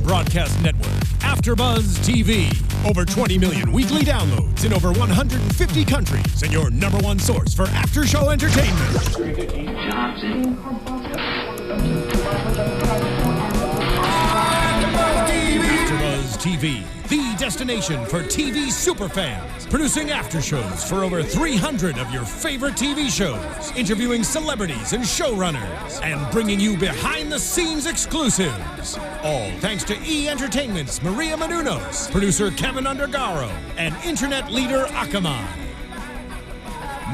broadcast network, AFTERBUZZ TV. Over 20 million weekly downloads in over 150 countries, and your number one source for after-show entertainment. AFTERBUZZ TV, the destination for TV superfans, producing after-shows for over 300 of your favorite TV shows, interviewing celebrities and showrunners, and bringing you behind-the-scenes exclusives. All thanks to E! Entertainment's Maria Menounos, producer Kevin Undergaro, and internet leader Akamai.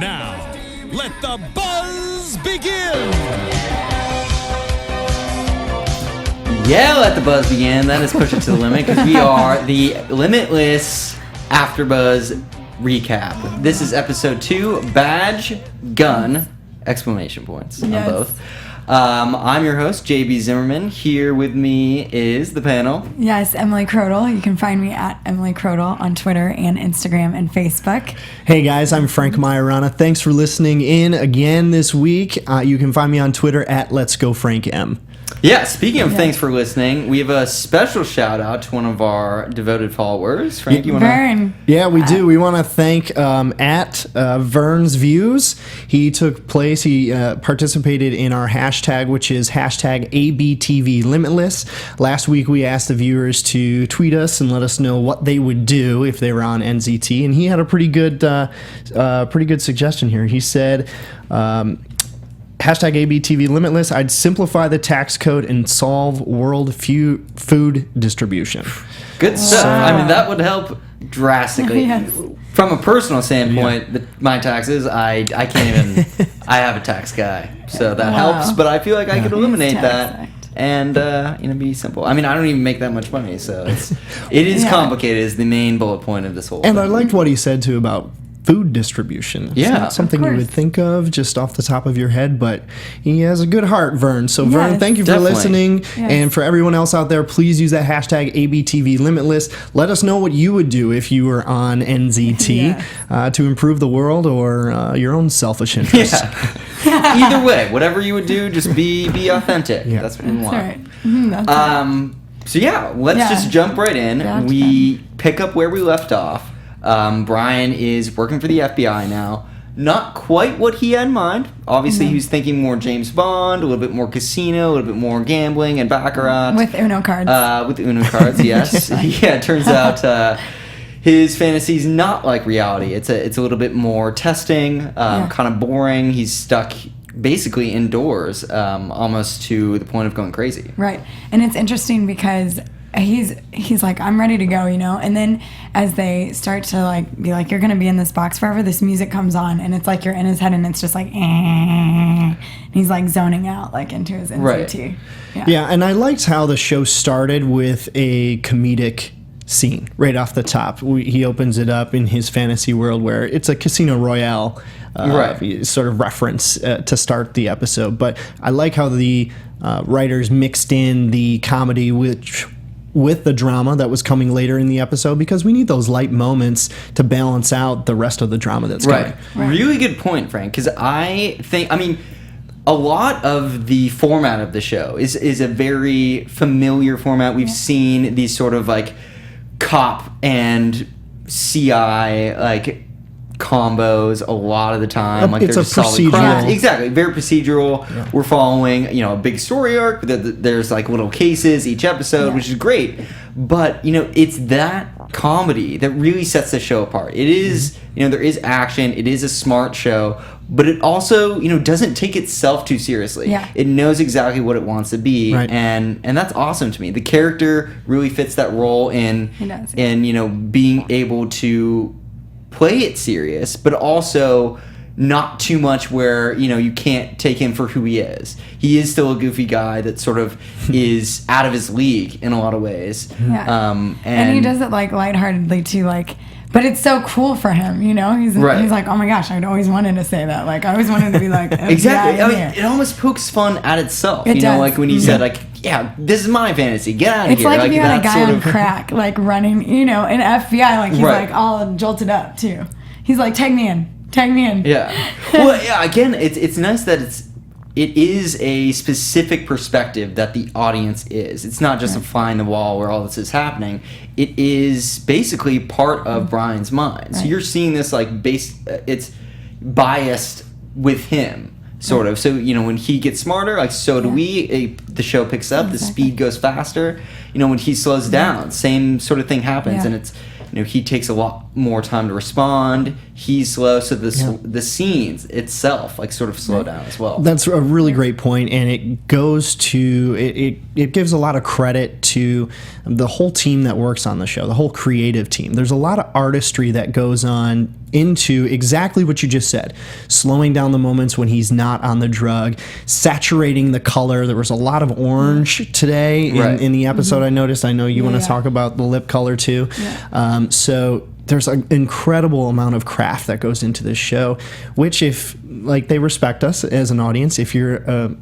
Now, let the buzz begin! Yeah, let the buzz begin. That is Push It to the Limit, because we are the Limitless AFTERBUZZ recap. This is episode 2, Badge, Gun, exclamation points on both. I'm your host, JB Zimmerman. Here with me is the panel. Yes, Emily Kraudel. You can find me at Emily Kraudel on Twitter and Instagram and Facebook. Hey guys, I'm Frank Maiorana. Thanks for listening in again this week. You can find me on Twitter at Let's Go Frank M. Yeah, speaking of thanks for listening, we have a special shout out to one of our devoted followers. Frank, you want to? Vern. Yeah, we do. We want to thank at Vern's Views. He took place, he participated in our hashtag, which is hashtag ABTV Limitless. Last week we asked the viewers to tweet us and let us know what they would do if they were on NZT, and he had a pretty good suggestion here. He said, hashtag ABTV Limitless, I'd simplify the tax code and solve world food distribution. Good stuff. I mean, that would help drastically. Yes. From a personal standpoint, my taxes, I can't even, I have a tax guy. So that helps, but I feel like I could eliminate that and, be simple. I mean, I don't even make that much money, so it is complicated is the main bullet point of this whole thing. And I liked what he said, too, about food distribution. It's not something you would think of just off the top of your head, but he has a good heart, Vern. So, Vern, thank you for listening. Yes. And for everyone else out there, please use that hashtag ABTV Limitless. Let us know what you would do if you were on NZT to improve the world or your own selfish interests. Yeah. Either way, whatever you would do, just be authentic. Yeah. That's what we want. Right. Mm-hmm, so, let's just jump right in. We pick up where we left off. Brian is working for the FBI now. Not quite what he had in mind. Obviously, he was thinking more James Bond, a little bit more casino, a little bit more gambling and baccarat. With Uno cards. With Uno cards, yes. Yeah, it turns out his fantasy's not like reality. It's a little bit more testing, kind of boring. He's stuck basically indoors, almost to the point of going crazy. Right. And it's interesting because he's like, I'm ready to go, and then as they start to be like, you're gonna be in this box forever, this music comes on and it's like you're in his head and it's just like and he's like zoning out into his NCT. Yeah, and I liked how the show started with a comedic scene right off the top. He opens it up in his fantasy world where it's a Casino Royale sort of reference to start the episode, but I like how the writers mixed in the comedy with the drama that was coming later in the episode, because we need those light moments to balance out the rest of the drama that's coming. Right. Really good point, Frank, because a lot of the format of the show is a very familiar format. We've seen these sort of cop and CI combos a lot of the time. It's a procedural. Exactly, very procedural. Yeah. We're following, a big story arc. There's little cases each episode, which is great. But it's that comedy that really sets the show apart. It is, there is action. It is a smart show, but it also, doesn't take itself too seriously. Yeah. It knows exactly what it wants to be, and that's awesome to me. The character really fits that role in being able to play it serious, but also not too much where you can't take him for who he is. He is still a goofy guy that sort of is out of his league in a lot of ways. And he does it lightheartedly too, but it's so cool for him, He's like, oh my gosh, I'd always wanted to say that. I always wanted to be like, exactly. It almost pokes fun at itself. It does. When he said this is my fantasy. Get out of here. It's like if you had a guy on crack, running, in FBI, he's all jolted up too. He's like, tag me in. Yeah. Well, again, it's nice that it is a specific perspective that the audience is. It's not just a fly in the wall where all this is happening. It is basically part of Brian's mind. So you're seeing this like it's biased with him, sort of. So, you know, when he gets smarter, like so do we, the show picks up, the speed goes faster. You know, when he slows down, same sort of thing happens, and it's, you know, he takes a lot more time to respond. He's slow, so the scenes itself like sort of slow down as well. That's a really great point, and it goes to it gives a lot of credit to the whole team that works on the show, the whole creative team. There's a lot of artistry that goes on into exactly what you just said, slowing down the moments when he's not on the drug, saturating the color. There was a lot of orange today in the episode. I noticed. I know you want to talk about the lip color too. So there's an incredible amount of craft that goes into this show, which if like they respect us as an audience, if you're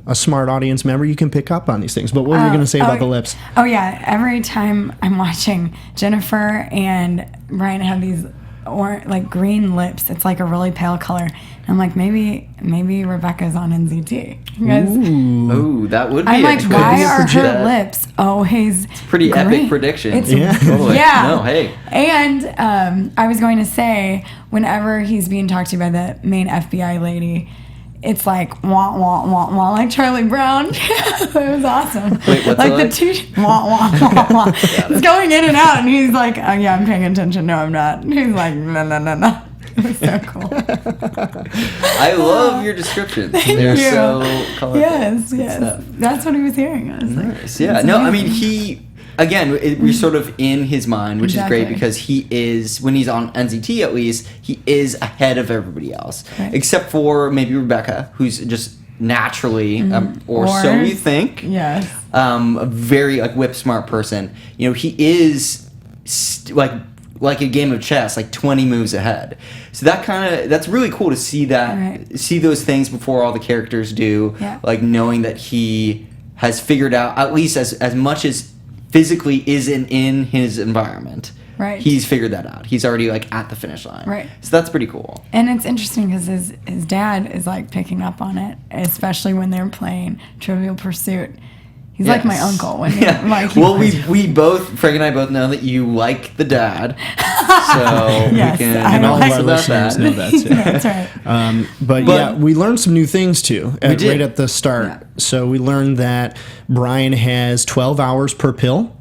a smart audience member, you can pick up on these things. But what were you going to say about the lips? Oh yeah, every time I'm watching, Jennifer and Brian have these like green lips. It's like a really pale color. And I'm like, maybe Rebecca's on NZT. Ooh, that would be. I'm like, why are her lips always pretty green? Epic prediction. It's, Totally. Yeah. No, hey. And I was going to say, whenever he's being talked to by the main FBI lady, it's like wah wah wah wah, like Charlie Brown. It was awesome. Wait, what's like the two wah wah wah wah. It's going in and out, and he's like, "Oh yeah, I'm paying attention." No, I'm not. And he's like, "No, no, no, no." It was so cool. I love your descriptions. They're so colorful. Yes. That's what he was hearing. I was nice. like, Yeah. No, I mean Again, we're sort of in his mind, which is great because he is, when he's on NZT at least, he is ahead of everybody else. Right. Except for maybe Rebecca, who's just naturally, or so you think, a very like whip smart person. You know, he is like a game of chess, like 20 moves ahead. So that's really cool to see that, see those things before all the characters do, like knowing that he has figured out, at least as much as physically isn't in his environment. Right. He's figured that out. He's already like at the finish line. Right. So that's pretty cool. And it's interesting because his dad is like picking up on it, especially when they're playing Trivial Pursuit. He's like my uncle when like we both, Frank and I both know that you like the dad, so yes, we can all of our listeners know that too. That's right. But yeah, we learned some new things too right at the start. Yeah. So we learned that Brian has 12 hours per pill,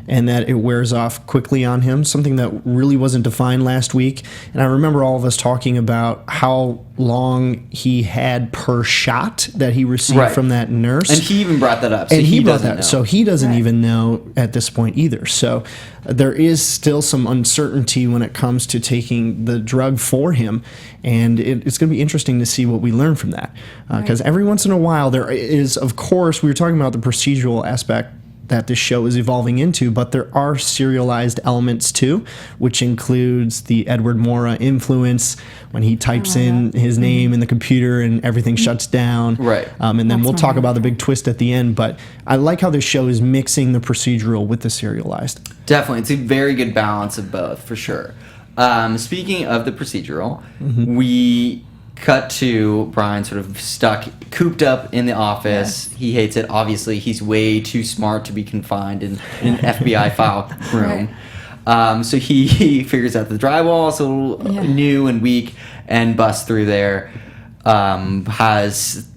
and that it wears off quickly on him, something that really wasn't defined last week. And I remember all of us talking about how long he had per shot that he received from that nurse. And he even brought that up. So and he brought that up. So he doesn't even know at this point either. So there is still some uncertainty when it comes to taking the drug for him. And it's going to be interesting to see what we learn from that. Because every once in a while there is, of course, we were talking about the procedural aspect that this show is evolving into, but there are serialized elements too, which includes the Edward Mora influence when he types in his name in the computer and everything shuts down. Right. And then we'll talk about the big twist at the end, but I like how this show is mixing the procedural with the serialized. Definitely. It's a very good balance of both, for sure. Speaking of the procedural, we cut to Brian sort of cooped up in the office. He hates it. Obviously, he's way too smart to be confined in an FBI file room. So he figures out the drywall is a little new and weak and busts through there. Has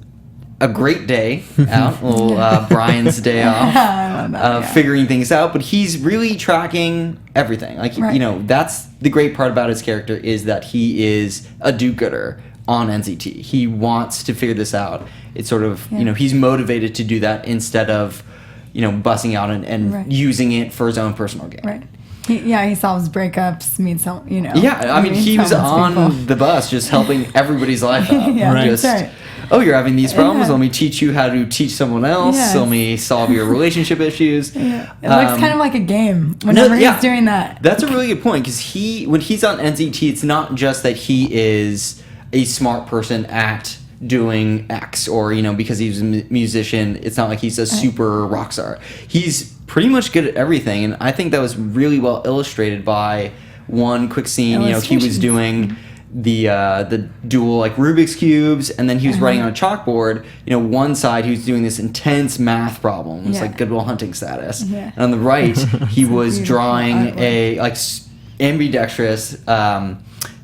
a great day out, Brian's day off, figuring things out. But he's really tracking everything. Like, you know, that's the great part about his character, is that he is a do-gooder on NZT. He wants to figure this out. It's sort of, you know, he's motivated to do that instead of, you know, bussing out and using it for his own personal gain. Right. He solves breakups, meets some, you know. Yeah, I mean, he was on the bus just helping everybody's life out. Oh, you're having these problems? Let me teach you how to teach someone else. Let me solve your relationship issues. It looks kind of like a game whenever he's doing that. That's a really good point, because when he's on NZT, it's not just that he is a smart person at doing X, or, you know, because he's a musician, it's not like he's a super rock star. He's pretty much good at everything, and I think that was really well illustrated by one quick scene. You know, he was doing the dual like Rubik's cubes, and then he was writing on a chalkboard. One side he was doing this intense math problem. It was like Good Will Hunting status. And on the right he was drawing a like ambidextrous,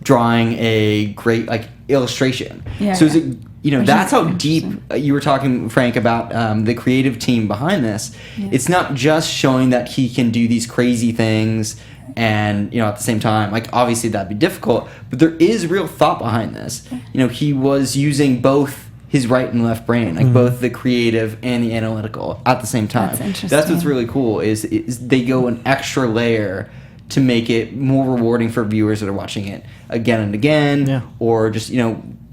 drawing a great like illustration. So is it, that's how deep you were talking, Frank, about the creative team behind this. It's not just showing that he can do these crazy things and at the same time, like, obviously that'd be difficult, but there is real thought behind this. He was using both his right and left brain, like both the creative and the analytical at the same time. That's interesting. That's what's really cool is they go an extra layer to make it more rewarding for viewers that are watching it again and again, or just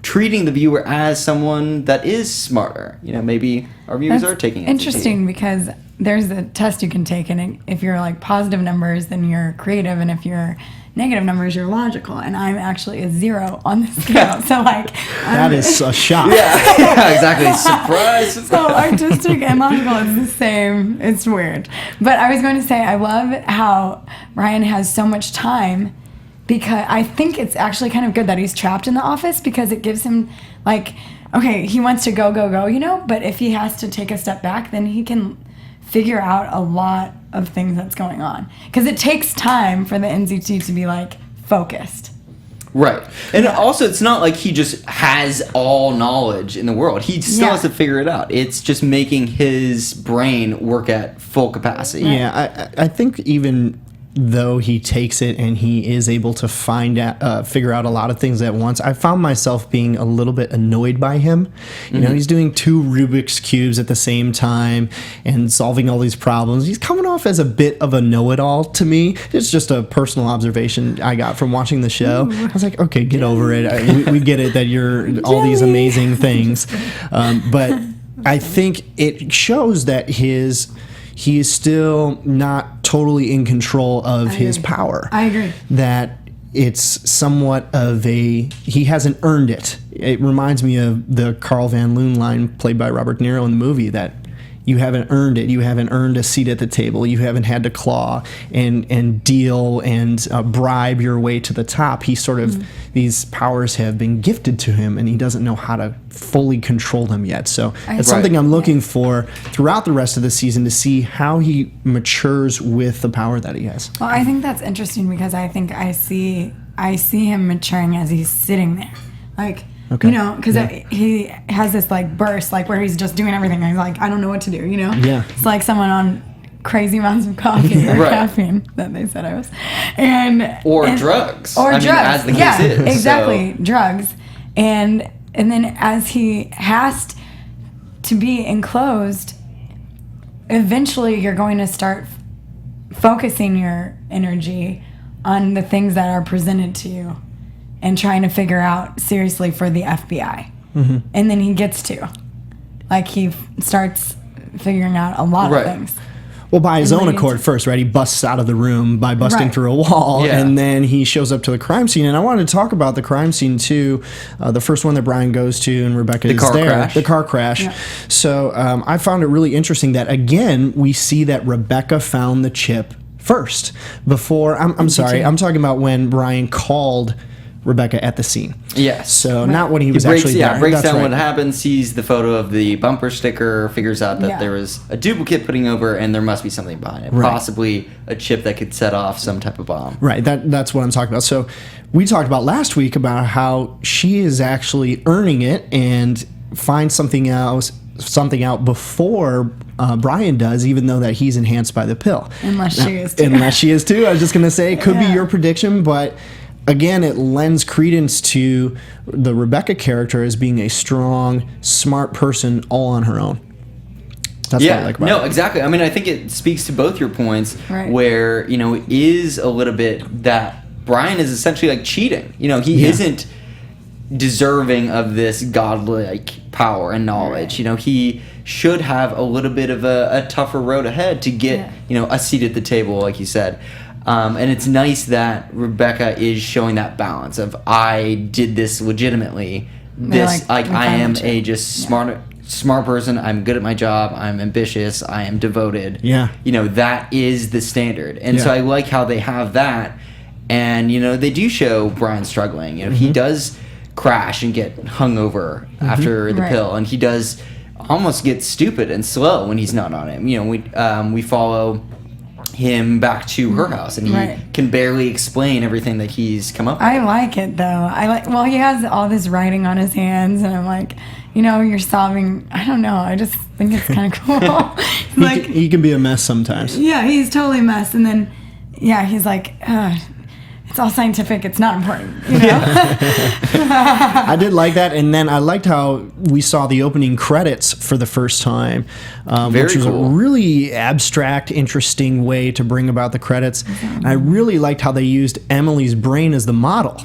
treating the viewer as someone that is smarter. Maybe our viewers are taking it interesting because there's a test you can take, and if you're like positive numbers, then you're creative, and if you're negative numbers, you're logical. And I'm actually a 0 on the scale, so like that is a shock. Yeah, exactly. Surprise. So artistic and logical is the same. It's weird, but I was going to say I love how Brian has so much time. Because I think it's actually kind of good that he's trapped in the office, because it gives him, like, okay, he wants to go, but if he has to take a step back, then he can figure out a lot of things that's going on. Because it takes time for the NZT to be, like, focused. Right. And also, it's not like he just has all knowledge in the world. He still has to figure it out. It's just making his brain work at full capacity. Yeah, I think even though he takes it and he is able to figure out a lot of things at once, I found myself being a little bit annoyed by him. He's doing 2 Rubik's Cubes at the same time and solving all these problems. He's coming off as a bit of a know-it-all to me. It's just a personal observation I got from watching the show. I was like, okay, get over it. We get it that you're all these amazing things. But I think it shows that he is still not totally in control of his power. I agree. That it's somewhat of he hasn't earned it. It reminds me of the Carl Van Loon line played by Robert De Niro in the movie, that you haven't earned it. You haven't earned a seat at the table. You haven't had to claw and deal and bribe your way to the top. He sort of, these powers have been gifted to him, and he doesn't know how to fully control them yet. So it's something I'm looking for throughout the rest of the season, to see how he matures with the power that he has. Well, I think that's interesting, because I think I see him maturing as he's sitting there. Like, because he has this like burst, like where he's just doing everything. And he's like, I don't know what to do, Yeah. It's like someone on crazy amounts of coffee or caffeine that they said I was. Or drugs. Or drugs. Mean, as the case is. Exactly. So. Drugs. And then as he has to be enclosed, eventually you're going to start focusing your energy on the things that are presented to you and trying to figure out seriously for the FBI. And then he gets to. Like, he starts figuring out a lot of things. Well, by his own accord first, right? He busts out of the room by busting through a wall, and then he shows up to the crime scene. And I wanted to talk about the crime scene, too. The first one that Brian goes to, and Rebecca is there. The car crash. Yeah. So I found it really interesting that, again, we see that Rebecca found the chip first. Before, I'm sorry, I'm talking about when Brian called Rebecca at the scene. Yes. So not when he was actually there. Breaks down what happened, sees the photo of the bumper sticker, figures out that there was a duplicate putting over, and there must be something behind it. Possibly a chip that could set off some type of bomb. Right. That's what I'm talking about. So we talked about last week about how she is actually earning it and finds something out before Brian does, even though that he's enhanced by the pill. Unless she is too. Unless she is too. I was just going to say, it could be your prediction, but again, it lends credence to the Rebecca character as being a strong, smart person all on her own. That's what I like about it. No, exactly. I mean, I think it speaks to both your points, where, it is a little bit that Brian is essentially like cheating. He isn't deserving of this godlike power and knowledge. He should have a little bit of a tougher road ahead to get, a seat at the table, like you said. And it's nice that Rebecca is showing that balance of, I did this legitimately. I am a just smart person. I'm good at my job. I'm ambitious. I am devoted. Yeah. That is the standard. And so I like how they have that. And, you know, they do show Brian struggling. You know, he does crash and get hungover after the pill, and he does almost get stupid and slow when he's not on it. You know, we follow him back to her house, and he can barely explain everything that he's come up with. I like it, though. Well, he has all this writing on his hands, and I'm like, you know, you're solving, I don't know, I just think it's kind of cool. He can be a mess sometimes. Yeah, he's totally a mess, and then, he's like, it's all scientific, it's not important, you know? I did like that, and then I liked how we saw the opening credits for the first time, which was cool. a really abstract, interesting way to bring about the credits. And I really liked how they used Emily's brain as the model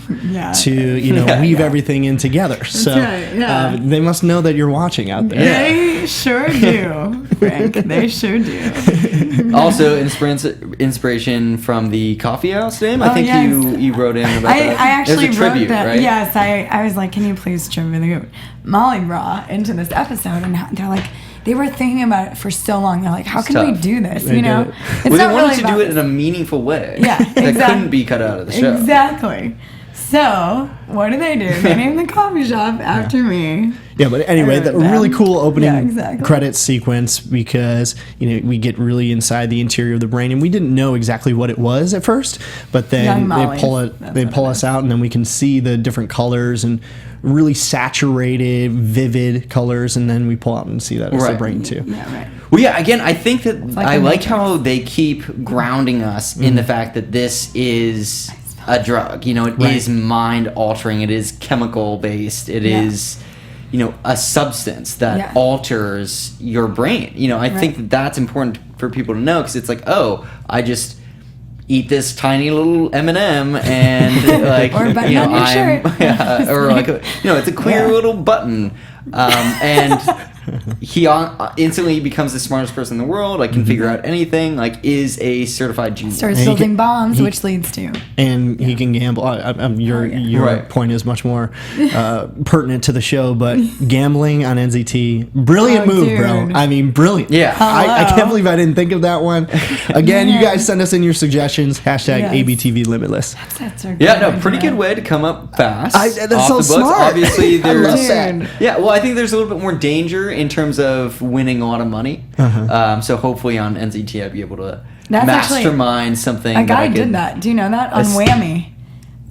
to, weave everything in together. So they must know that you're watching out there. They sure do, Frank. They sure do. Also, inspiration from the coffee house name. I think you wrote in about that. I actually There's a tribute, wrote that. right? Yes, I was like, can you please tribute Molly Raw into this episode? And they're like, they were thinking about it for so long. They're like, how can we do this? They you know, they wanted to do it in a meaningful way. Yeah, exactly. That couldn't be cut out of the show. Exactly. So what do? They named the coffee shop after me. Yeah, but anyway, the really cool opening credits sequence, because we get really inside the interior of the brain, and we didn't know exactly what it was at first, but then they pull us out, and then we can see the different colors and really saturated, vivid colors, and then we pull out and see that it's the brain too. Yeah, right. Well, yeah, again, I think that I like how they keep grounding us in the fact that this is a drug. You know, it is mind altering. It is chemical based. It is, a substance that alters your brain. You know, I think that that's important for people to know, because it's like, oh, I just eat this tiny little M&M and like, or a button on your shirt. Or like, it's a clear little button. And he instantly becomes the smartest person in the world, like can figure out anything, like is a certified genius. Starts building bombs, which leads to. And he can gamble. Your point is much more pertinent to the show, but gambling on NZT, brilliant move, dude. Bro. I mean, brilliant. Yeah. I can't believe I didn't think of that one. Again, you guys send us in your suggestions, #ABTV Limitless. That's a pretty good way to come up fast. That's so smart. Obviously, there's I think there's a little bit more danger in terms of winning a lot of money. So hopefully on NZT I'd be able to mastermind something. A guy did that. Do you know that? On Whammy.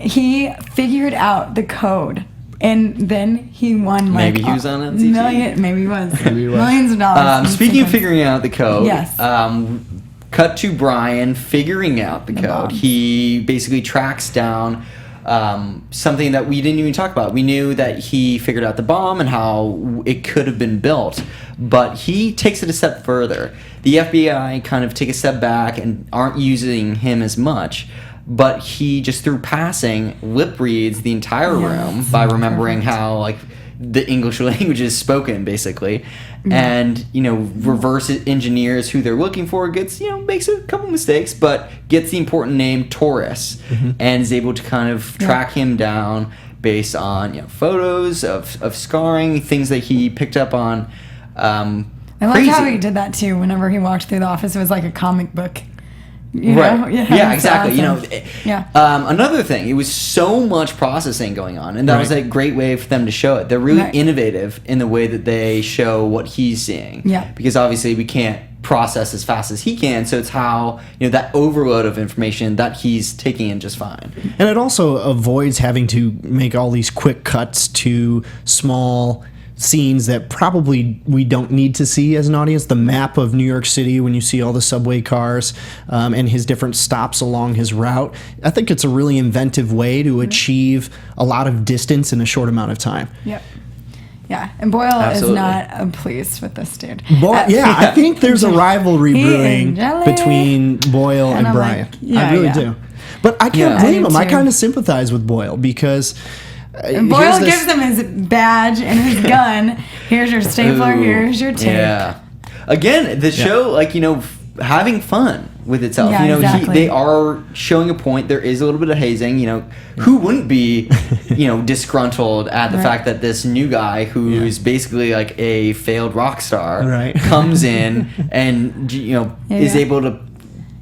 He figured out the code. And then he won maybe he was on NZT. Maybe he was. Millions of dollars. Speaking of figuring out the code, yes. Cut to Brian figuring out the code. Bombs. He basically tracks down something that we didn't even talk about. We knew that he figured out the bomb and how it could have been built, but he takes it a step further. The FBI kind of take a step back and aren't using him as much, but he just through passing lip reads the entire room by remembering how like the English language is spoken basically. And reverse engineers who they're looking for, gets makes a couple mistakes, but gets the important name Taurus, and is able to kind of track him down based on photos of scarring, things that he picked up on. I like how he did that too. Whenever he walked through the office, it was like a comic book. Right. Yeah, exactly. Awesome. Another thing, it was so much processing going on, and that was a great way for them to show it. They're really innovative in the way that they show what he's seeing. Yeah. Because obviously we can't process as fast as he can, so it's how that overload of information that he's taking in just fine. And it also avoids having to make all these quick cuts to small scenes that probably we don't need to see as an audience. The map of New York City, when you see all the subway cars and his different stops along his route, I think it's a really inventive way to achieve a lot of distance in a short amount of time. Yep. Yeah, and Boyle is not pleased with this dude. I think there's a rivalry brewing between Boyle and Brian. I really do. But I can't blame him. I kind of sympathize with Boyle, because and Boyle gives him his badge and his gun. Here's your stapler. Here's your tape. Yeah. Again, the show, having fun with itself. Yeah, exactly. They are showing a point. There is a little bit of hazing. Who wouldn't be, disgruntled at the fact that this new guy, who's basically like a failed rock star, comes in and is able to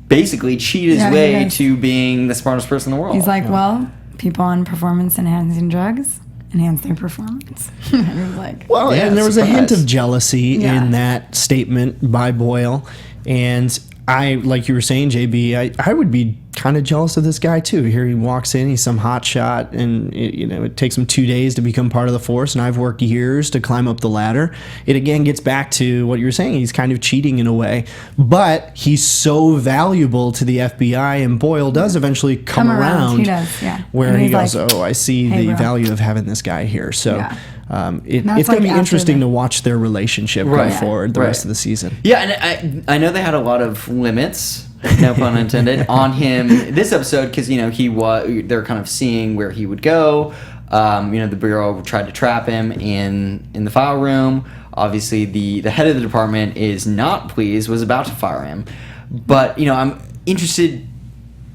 basically cheat his way to being the smartest person in the world. He's like, well, people on performance-enhancing drugs enhance their performance. He was like, well, and there was a hint of jealousy in that statement by Boyle. And I, like you were saying, JB, I would be kind of jealous of this guy too. Here he walks in, he's some hot shot, and it takes him 2 days to become part of the force, and I've worked years to climb up the ladder. It again gets back to what you were saying. He's kind of cheating in a way, but he's so valuable to the FBI, and Boyle does eventually come around. He does, yeah. Where he goes, like, I see the value of having this guy here. So it's going to be interesting to watch their relationship go forward the rest of the season. Yeah, and I know they had a lot of limits, no pun intended, on him this episode because they're kind of seeing where he would go. The bureau tried to trap him in the file room. Obviously, the head of the department is not pleased, was about to fire him. But I'm interested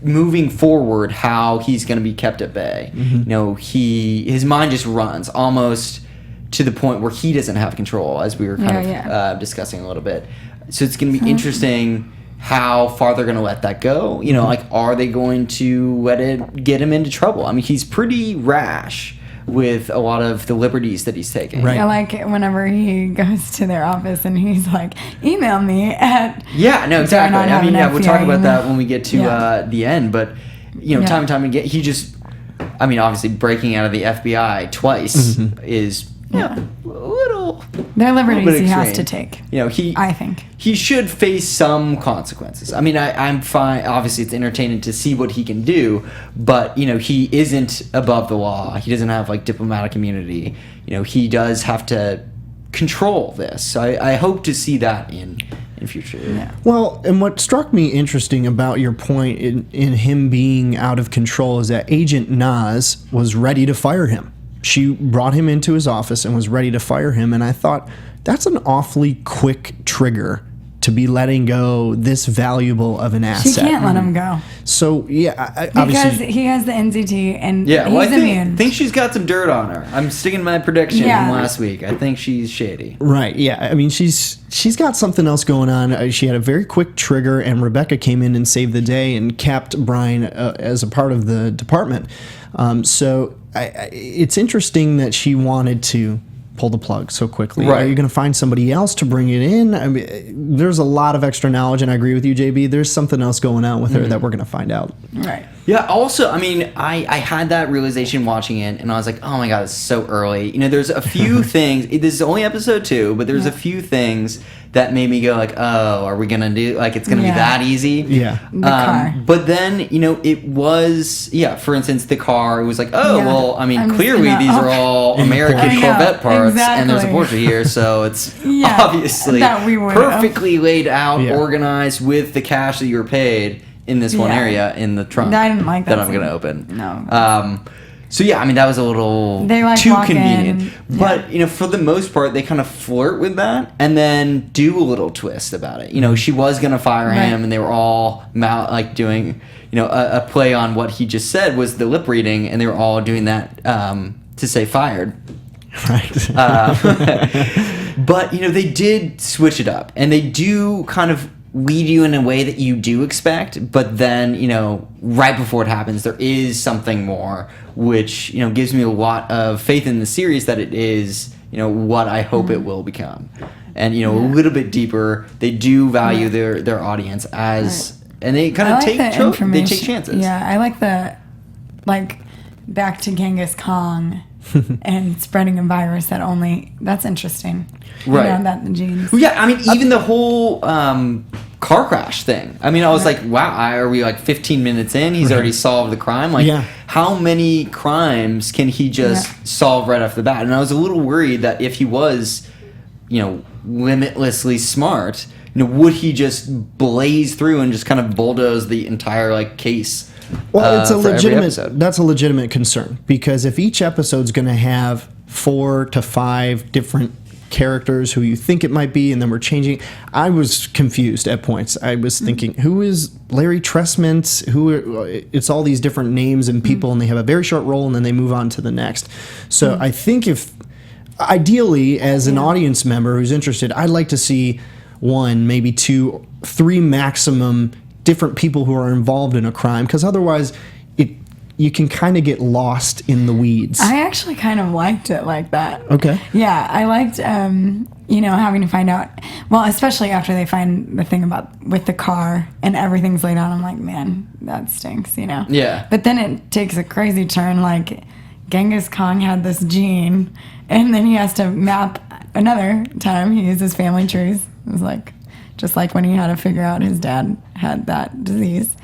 moving forward how he's going to be kept at bay. His mind just runs almost to the point where he doesn't have control, as we were kind of discussing a little bit. So it's going to be interesting how far they're going to let that go. Are they going to let it get him into trouble? I mean, he's pretty rash with a lot of the liberties that he's taking. Right. I like it whenever he goes to their office and he's like, email me at... Yeah, no, exactly. I mean, we'll talk about that when we get to the end, but, time and time again, he just... I mean, obviously, breaking out of the FBI twice is... a little... They're liberties he has to take. I think. He should face some consequences. I mean, I'm fine. Obviously, it's entertaining to see what he can do, but, he isn't above the law. He doesn't have, diplomatic immunity. He does have to control this. So I hope to see that in future. Yeah. Well, and what struck me interesting about your point in him being out of control is that Agent Naz was ready to fire him. She brought him into his office and was ready to fire him, and I thought, that's an awfully quick trigger to be letting go this valuable of an asset. She can't let him go. So, obviously... Because he has the NZT, and he's immune. I think she's got some dirt on her. I'm sticking to my prediction from last week. I think she's shady. Right, yeah. I mean, she's got something else going on. She had a very quick trigger, and Rebecca came in and saved the day and kept Brian as a part of the department. So it's interesting that she wanted to pull the plug so quickly. Right. Are you going to find somebody else to bring it in? I mean, there's a lot of extra knowledge, and I agree with you, JB. There's something else going on with her that we're going to find out. Right. Yeah, also, I mean, I had that realization watching it, and I was like, oh my God, it's so early. There's a few things, this is only episode 2, but there's a few things that made me go like, oh, are we going to do, it's going to be that easy? Yeah. The car. But then, it was, for instance, the car, it was like, well, I mean, clearly these are all American Corvette parts, and there's a Porsche here, so it's obviously perfectly laid out, organized with the cash that you were paid in this one area in the trunk I didn't like that I'm going to open. No. So I mean, that was a little too convenient. But for the most part, they kind of flirt with that and then do a little twist about it. She was going to fire him, and they were all doing a play on what he just said was the lip reading, and they were all doing that to say fired. Right. But they did switch it up, and they do kind of lead you in a way that you do expect, but then right before it happens, there is something more, which gives me a lot of faith in the series that it is what I hope it will become, and a little bit deeper. They do value their audience as, and they kind of take chances. Yeah, I like the back to Genghis Khan. And spreading a virus that's interesting. Right. That the genes. Well, yeah, I mean, even the whole car crash thing. I mean, I was like, wow, are we 15 minutes in? He's already solved the crime? How many crimes can he just solve right off the bat? And I was a little worried that if he was, limitlessly smart, would he just blaze through and just kind of bulldoze the entire, case? Well, that's a legitimate concern, because if each episode's going to have 4 to 5 different characters who you think it might be, and then we're changing, I was confused at points. I was thinking, who is Larry Tressment? It's all these different names and people, and they have a very short role, and then they move on to the next. So I think ideally, as an audience member who's interested, I'd like to see 1, maybe 2, 3 maximum different people who are involved in a crime, because otherwise you can kind of get lost in the weeds. I actually kind of liked it like that. Okay. Yeah, I liked, having to find out. Well, especially after they find the thing with the car and everything's laid out. I'm like, man, that stinks, Yeah. But then it takes a crazy turn. Like, Genghis Khan had this gene, and then he has to map another time. He uses family trees. It was like, just like when he had to figure out his dad had that disease.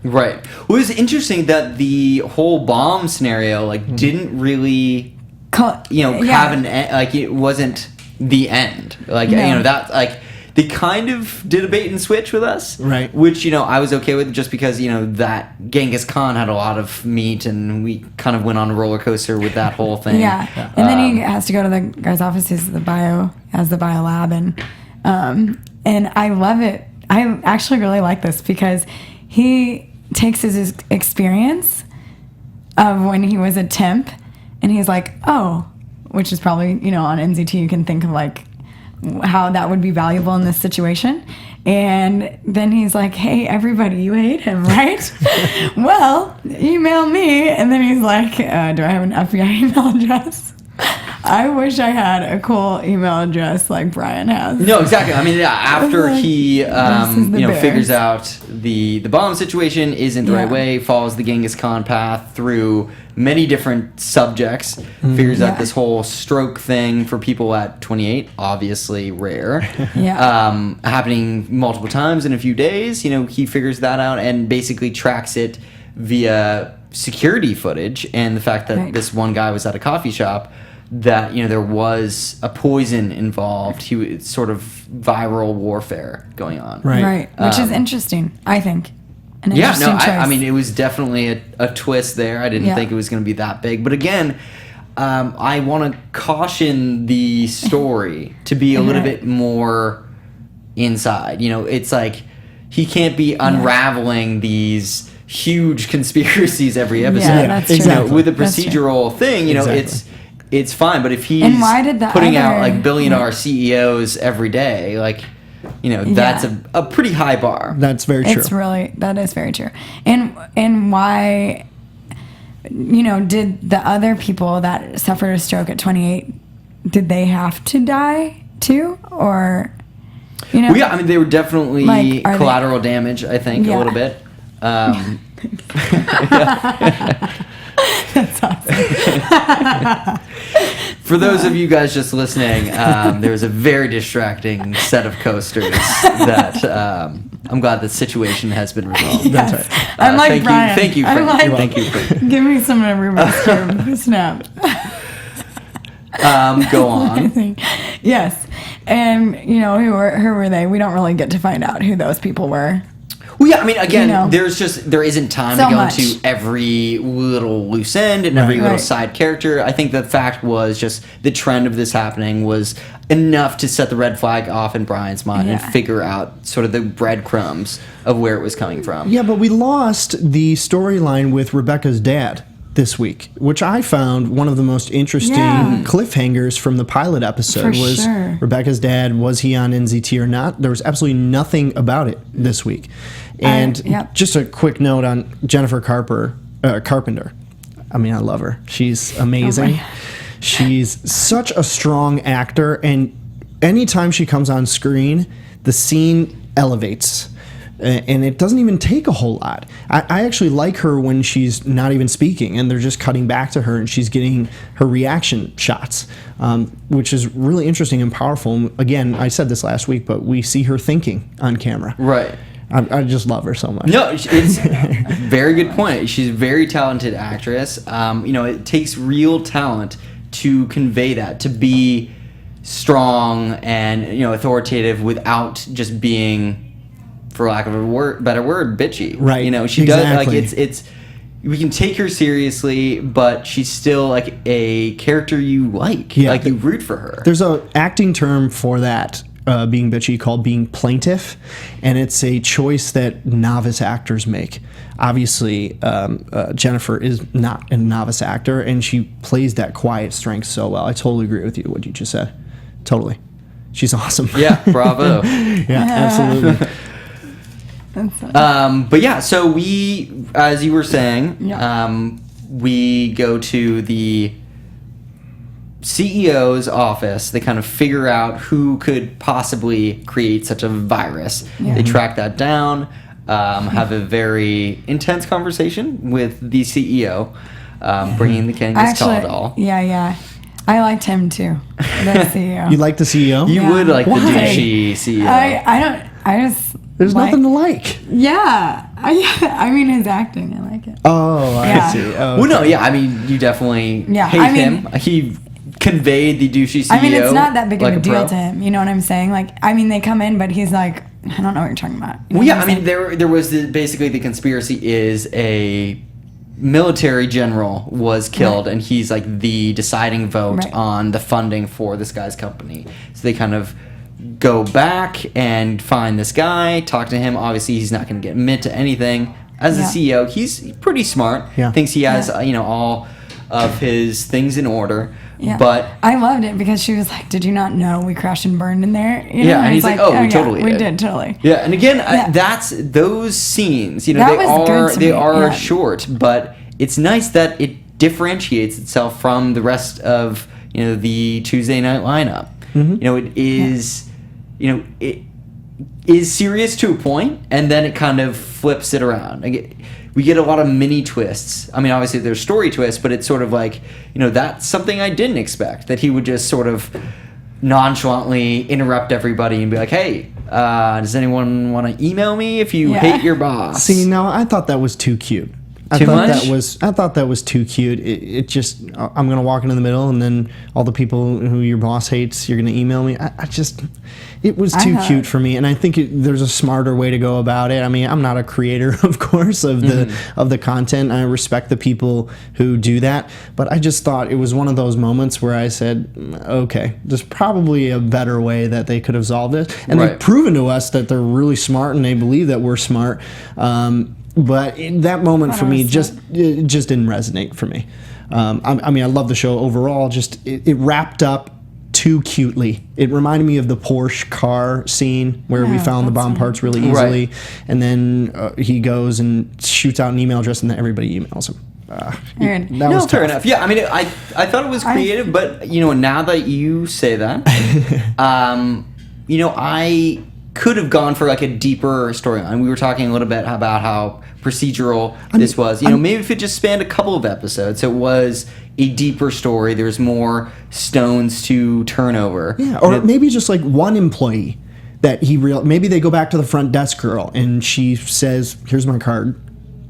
Right. Well, it was interesting that the whole bomb scenario didn't really have an end, it wasn't the end. That they kind of did a bait and switch with us. Right. Which, I was okay with, just because, that Genghis Khan had a lot of meat, and we kind of went on a roller coaster with that whole thing. Yeah. And then he has to go to the guy's office, has the bio lab, and I love it. I actually really like this because he takes his experience of when he was a temp, and he's like, which is probably, on NZT, you can think of how that would be valuable in this situation. And then he's like, hey, everybody, you hate him, right? Well, email me. And then he's like, do I have an FBI email address? I wish I had a cool email address like Brian has. No, exactly. I mean, after he, figures out the bomb situation isn't the right way, follows the Genghis Khan path through many different subjects, figures out this whole stroke thing for people at 28, obviously rare, happening multiple times in a few days. He figures that out and basically tracks it via security footage and the fact that this one guy was at a coffee shop, that there was a poison involved. Sort of viral warfare going on. Right. Which is interesting, I think. Choice. I mean, it was definitely a twist there. I didn't think it was going to be that big. But again, I want to caution the story to be a little bit more inside. It's like he can't be unraveling these huge conspiracies every episode. Yeah, that's true. Exactly. With a procedural thing, it's fine. But if he's putting out billionaire CEOs every day, that's a pretty high bar. That's very true. That is very true. And why, did the other people that suffered a stroke at 28, did they have to die too? Or, Well, yeah, I mean, they were definitely collateral damage, I think, a little bit. That's awesome. For those of you guys just listening, there was a very distracting set of coasters that I'm glad the situation has been resolved. Yes. That's right. I'm like Brian. Thank you, Frank. Thank you, Frank. Give me some reverse cube snap. Go on. Yes. And, who were they? We don't really get to find out who those people were. Well, yeah, I mean, again, there isn't time to go into every little loose end and every little side character. I think the fact was just the trend of this happening was enough to set the red flag off in Brian's mind and figure out sort of the breadcrumbs of where it was coming from. Yeah, but we lost the storyline with Rebecca's dad this week, which I found one of the most interesting cliffhangers from the pilot episode. Rebecca's dad, was he on NZT or not? There was absolutely nothing about it this week. And just a quick note on Jennifer Carpenter. I mean, I love her. She's amazing. She's such a strong actor, and anytime she comes on screen, the scene elevates. And it doesn't even take a whole lot. I actually like her when she's not even speaking and they're just cutting back to her and she's getting her reaction shots, which is really interesting and powerful. Again, I said this last week, but we see her thinking on camera. Right. I just love her so much. No, it's a very good point. She's a very talented actress. It takes real talent to convey that, to be strong and authoritative without just being, for lack of a better word, bitchy. Right. She does it's we can take her seriously, but she's still like a character you like. Yeah, you root for her. There's a acting term for that. Being bitchy, called being plaintiff, and it's a choice that novice actors make. Obviously, Jennifer is not a novice actor, and she plays that quiet strength so well. I totally agree with you, what you just said. Totally. She's awesome. Yeah, bravo. Yeah, absolutely. But yeah, so we, as you were saying, we go to the CEO's office. They kind of figure out who could possibly create such a virus. They track that down, have a very intense conversation with the CEO, bringing the Kangas Caldwell. Yeah. I liked him too, the CEO. You like the CEO? You would like the douchey CEO. There's nothing to like. Yeah. I mean, his acting, I like it. Oh, I see. Oh, well, no, yeah, I mean, you definitely hate him. He conveyed the douchey CEO. I mean, it's not that big of a deal pro. to him. You know what I'm saying? Like, I mean, they come in, but he's like, I don't know what you're talking about. You know well, yeah, I mean, there was basically the conspiracy is a military general was killed, and he's like the deciding vote on the funding for this guy's company. So they kind of go back and find this guy, talk to him. Obviously, he's not going to get admit to anything. As a CEO, he's pretty smart. Thinks he has all of his things in order. Yeah. But I loved it because she was like, "Did you not know we crashed and burned in there?" You know? Yeah, and he's like, "Oh, we totally we did totally." Yeah, and again, that's those scenes. You know, That they are short, but it's nice that it differentiates itself from the rest of the Tuesday night lineup. You know, it is it is serious to a point, and then it kind of flips it around. We get a lot of mini twists. I mean, obviously there's story twists, but it's sort of like, that's something I didn't expect, that he would just sort of nonchalantly interrupt everybody and be like, hey, does anyone want to email me if you hate your boss? See, now I thought that was too cute. I thought that was too cute. It just, I'm going to walk into the middle, and then all the people who your boss hates, you're going to email me. It was too cute for me, and I think there's a smarter way to go about it. I mean, I'm not a creator, of course, of the content. I respect the people who do that, but I just thought it was one of those moments where I said, okay, there's probably a better way that they could have solved it, and they've proven to us that they're really smart, and they believe that we're smart. But in that moment for me, it just didn't resonate for me. I mean, I love the show overall. Just it wrapped up too cutely. It reminded me of the Porsche car scene where we found the bomb parts really easily, and then he goes and shoots out an email address, and then everybody emails him. That was fair enough. Yeah, I mean, I thought it was creative, but now that you say that, I could have gone for like a deeper storyline. We were talking a little bit about how procedural this was. Maybe if it just spanned a couple of episodes, so it was a deeper story. There's more stones to turn over. Yeah, or maybe just like one employee that maybe they go back to the front desk girl and she says, "Here's my card,"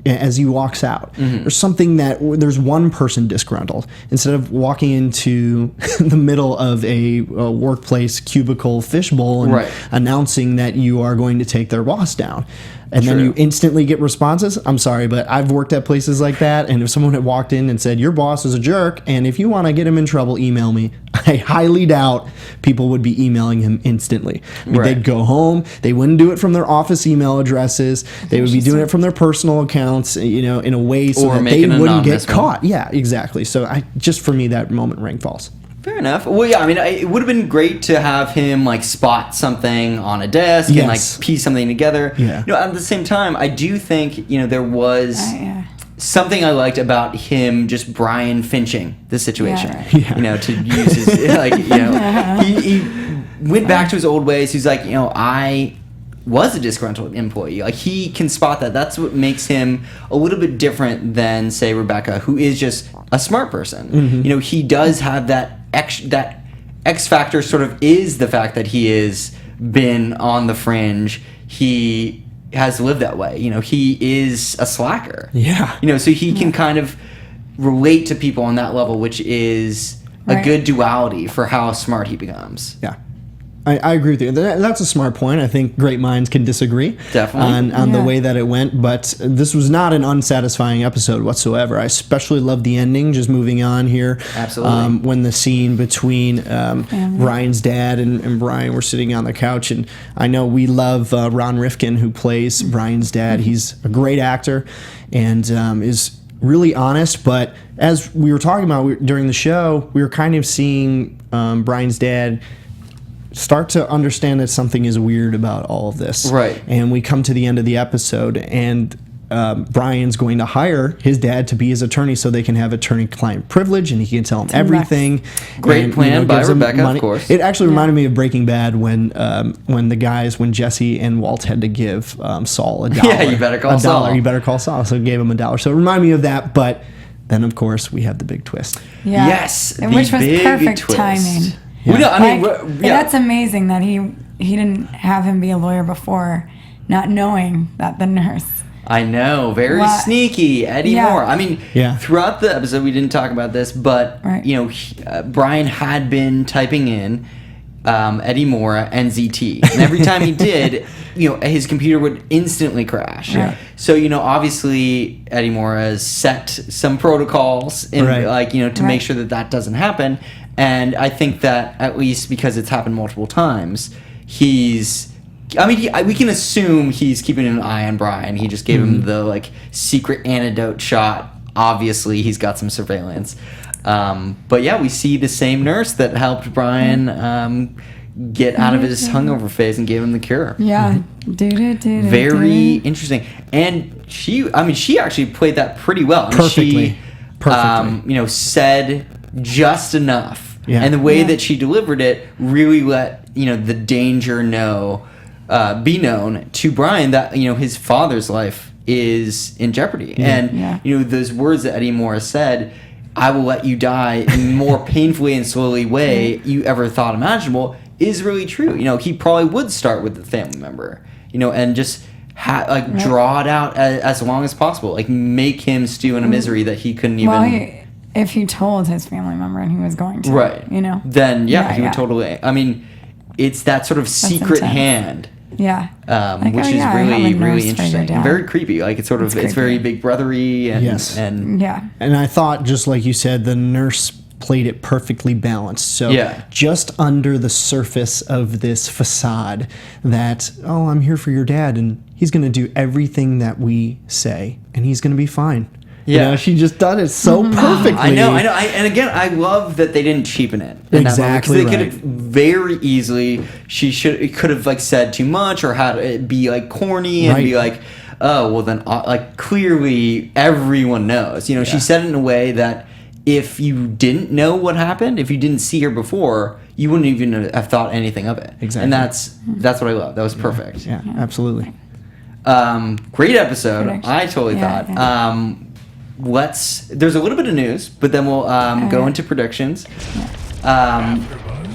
as he walks out. Or something that there's one person disgruntled, instead of walking into the middle of a workplace cubicle fishbowl and announcing that you are going to take their boss down. And then you instantly get responses. I'm sorry, but I've worked at places like that, and if someone had walked in and said, your boss is a jerk, and if you want to get him in trouble, email me, I highly doubt people would be emailing him instantly. I mean, they'd go home. They wouldn't do it from their office email addresses. They would be doing it from their personal accounts, in a way so that they wouldn't get caught. Yeah, exactly. So just for me, that moment rang false. Fair enough. Well, yeah, I mean, it would have been great to have him spot something on a desk and piece something together. Yeah. At the same time, I do think there was something I liked about him just Brian Finching the situation. To use his he went back to his old ways. He's like, I was a disgruntled employee. Like, he can spot that. That's what makes him a little bit different than, say, Rebecca, who is just a smart person. He does have that X factor. Sort of is the fact that he has been on the fringe. He has lived that way. He is a slacker. Yeah. So he can kind of relate to people on that level, which is a good duality for how smart he becomes. Yeah. I agree with you. That's a smart point. I think great minds can disagree on the way that it went, but this was not an unsatisfying episode whatsoever. I especially loved the ending, just moving on here. Absolutely. When the scene between Ryan's dad and Brian were sitting on the couch, and I know we love Ron Rifkin, who plays Brian's dad. He's a great actor and is really honest, but as we were talking about during the show, we were kind of seeing Brian's dad start to understand that something is weird about all of this. Right. And we come to the end of the episode, and Brian's going to hire his dad to be his attorney so they can have attorney-client privilege, and he can tell him everything. Great plan by Rebecca, of course. It actually reminded me of Breaking Bad when Jesse and Walt had to give Saul $1. Yeah, you better call Saul. You better call Saul. So he gave him $1. So it reminded me of that, but then, of course, we have the big twist. Yeah. Yes, which was perfect timing. Yeah. Well, no, that's amazing that he didn't have him be a lawyer before, not knowing that the nurse. I know, very sneaky, Eddie Moore. I mean, throughout the episode, we didn't talk about this, but Brian had been typing in Eddie Moore and ZT, and every time he did, his computer would instantly crash. Right. So obviously Eddie Moore has set some protocols in to make sure that doesn't happen, and I think that at least because it's happened multiple times, we can assume he's keeping an eye on Brian. He just gave him the secret antidote shot. Obviously, he's got some surveillance. But yeah, we see the same nurse that helped Brian get out of his hungover phase and gave him the cure. Yeah, very interesting. And she actually played that pretty well. Perfectly. Said just enough. Yeah. And the way that she delivered it really let the danger be known to Brian that his father's life is in jeopardy. And those words that Eddie Moore said, "I will let you die in the more painfully and slowly way you ever thought imaginable," is really true. He probably would start with the family member, and just draw it out as long as possible, make him stew in a misery that he couldn't even. If he told his family member and he was going to, right? Then he would totally. I mean, it's that sort of secret hand. Yeah. Which is really interesting and very creepy. It's very Big Brothery and yes. and I thought, just like you said, the nurse played it perfectly balanced. So just under the surface of this facade that, I'm here for your dad and he's going to do everything that we say and he's going to be fine. Yeah, she just done it so perfectly. I know. And again, I love that they didn't cheapen it. Exactly. They could have very easily. It could have said too much or had it be corny and be oh well, then clearly everyone knows. She said it in a way that if you didn't know what happened, if you didn't see her before, you wouldn't even have thought anything of it. Exactly. And that's what I love. That was perfect. Yeah, absolutely. Great episode. I totally thought. There's a little bit of news, but then we'll go into predictions.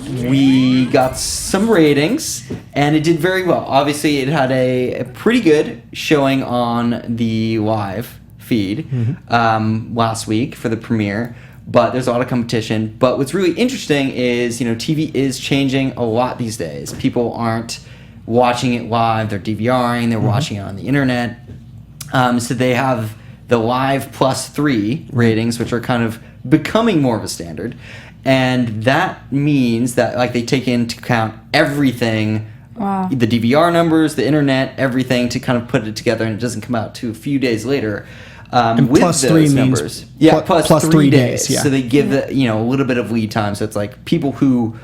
We got some ratings, and it did very well. Obviously, it had a pretty good showing on the live feed last week for the premiere, but there's a lot of competition. But what's really interesting is, TV is changing a lot these days. People aren't watching it live. They're DVRing. They're watching it on the internet. So they have the live +3 ratings, which are kind of becoming more of a standard. And that means that they take into account everything, the DVR numbers, the internet, everything to kind of put it together, and it doesn't come out to a few days later. And with plus those 3 numbers. means Yeah, plus 3 days. Yeah. So they give a little bit of lead time. So it's people who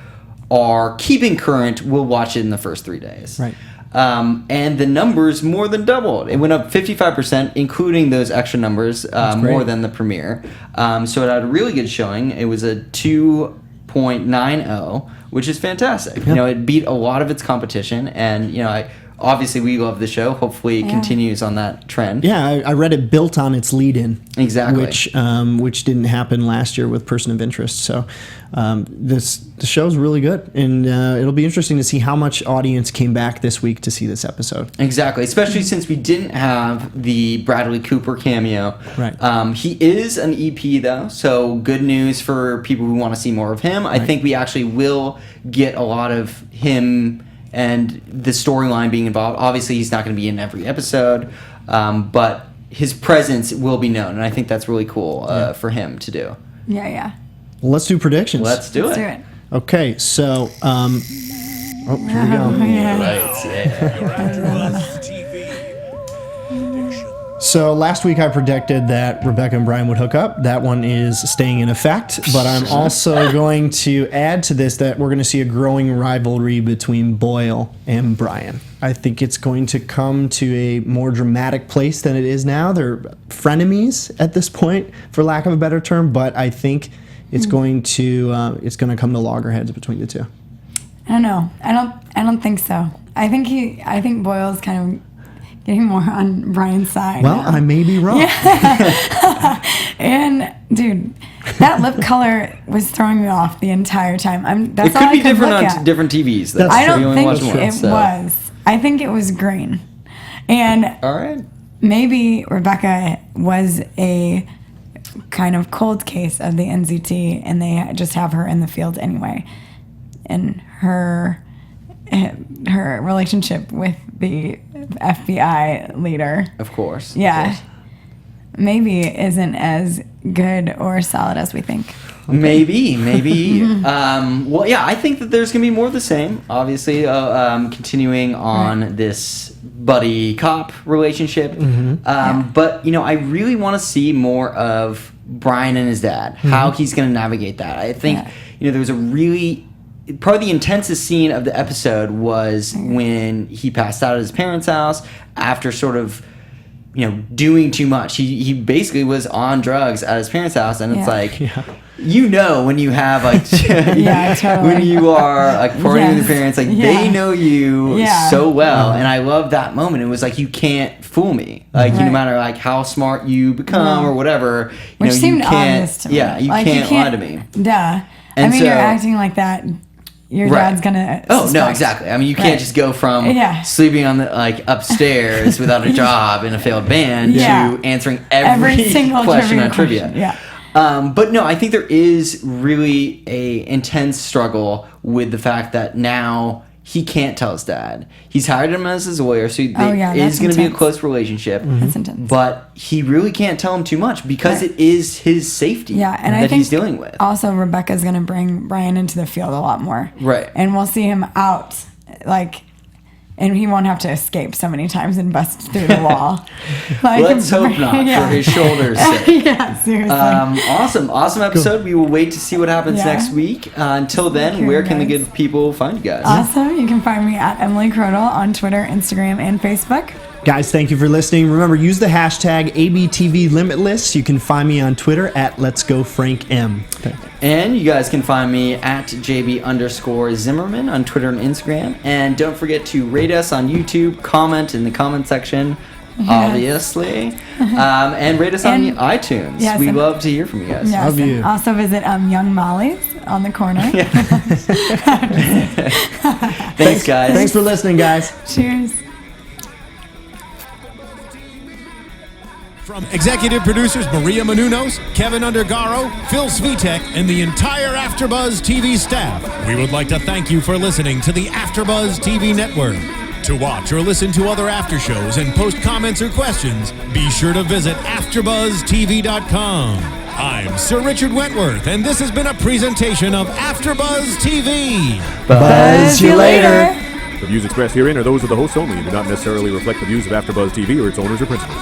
are keeping current will watch it in the first 3 days. Right. And the numbers more than doubled. It went up 55%, including those extra numbers, more than the premiere. So it had a really good showing. It was a 2.90, which is fantastic. Yep. It beat a lot of its competition, and obviously we love the show. Hopefully it continues on that trend. Yeah, I read it built on its lead-in. Exactly. Which didn't happen last year with Person of Interest. So the show's really good, and it'll be interesting to see how much audience came back this week to see this episode. Exactly, especially since we didn't have the Bradley Cooper cameo. Right. He is an EP though, so good news for people who want to see more of him. I think we actually will get a lot of him and the storyline being involved. Obviously, he's not going to be in every episode, but his presence will be known, and I think that's really cool for him to do. Yeah. Well, let's do predictions. Let's do it. Okay, so here we go. AFTERBUZZ TV predictions. So last week I predicted that Rebecca and Brian would hook up. That one is staying in effect. But I'm also going to add to this that we're going to see a growing rivalry between Boyle and Brian. I think it's going to come to a more dramatic place than it is now. They're frenemies at this point, for lack of a better term. But I think it's going to come to loggerheads between the two. I don't know. I don't think so. I think Boyle's kind of getting more on Brian's side. Well, now. I may be wrong. Yeah. And dude, that lip color was throwing me off the entire time. That's it all could I be different look on at. different TVs. Though. I don't think it was. I think it was green. And all right. Maybe Rebecca was a kind of cold case of the NZT, and they just have her in the field anyway. And her relationship with the FBI leader, of course, yeah, maybe isn't as good or solid as we think. Maybe. Well, yeah, I think that there's gonna be more of the same. Obviously, continuing on this buddy cop relationship. But I really want to see more of Brian and his dad. How he's gonna navigate that. I think there was a really. Probably the intensest scene of the episode was when he passed out at his parents' house after sort of, doing too much. He basically was on drugs at his parents' house, and it's like, when you have like, totally. when you are like partying with your parents, like they know you so well, and I love that moment. It was like, you can't fool me, like no matter like how smart you become or whatever, Which seemed you can't, obvious to me. you can't lie to me. Duh. And you're acting like that. Your dad's gonna. Oh no, exactly. I mean, you can't just go from sleeping on the upstairs without a job in a failed band to answering every single question on trivia. Yeah. But no, I think there is really a intense struggle with the fact that now he can't tell his dad. He's hired him as his lawyer, so it is going to be a close relationship. That's intense. But he really can't tell him too much because it is his safety and that he's dealing with. Also, Rebecca's going to bring Brian into the field a lot more. Right. And we'll see him out, and he won't have to escape so many times and bust through the wall. Let's hope not, for his shoulders' sake. Yeah, seriously. Awesome episode. Cool. We will wait to see what happens next week. Until then, where can the good people find you guys? Awesome. You can find me at Emily Kraudel on Twitter, Instagram, and Facebook. Guys, thank you for listening. Remember, use the hashtag ABTV Limitless. You can find me on Twitter at Let's Go Frank M. And you guys can find me at JB_Zimmerman on Twitter and Instagram. And don't forget to rate us on YouTube, comment in the comment section, obviously, and rate us on iTunes. Yes, we love to hear from you guys. Yes, love you. Also visit Young Molly's on the corner. Thanks, guys. Thanks for listening, guys. Cheers. From executive producers Maria Menounos, Kevin Undergaro, Phil Svitek, and the entire AfterBuzz TV staff, we would like to thank you for listening to the AfterBuzz TV network. To watch or listen to other after shows and post comments or questions, be sure to visit AfterBuzzTV.com. I'm Sir Richard Wentworth, and this has been a presentation of AfterBuzz TV. Buzz you later. The views expressed herein are those of the hosts only and do not necessarily reflect the views of AfterBuzz TV or its owners or principals.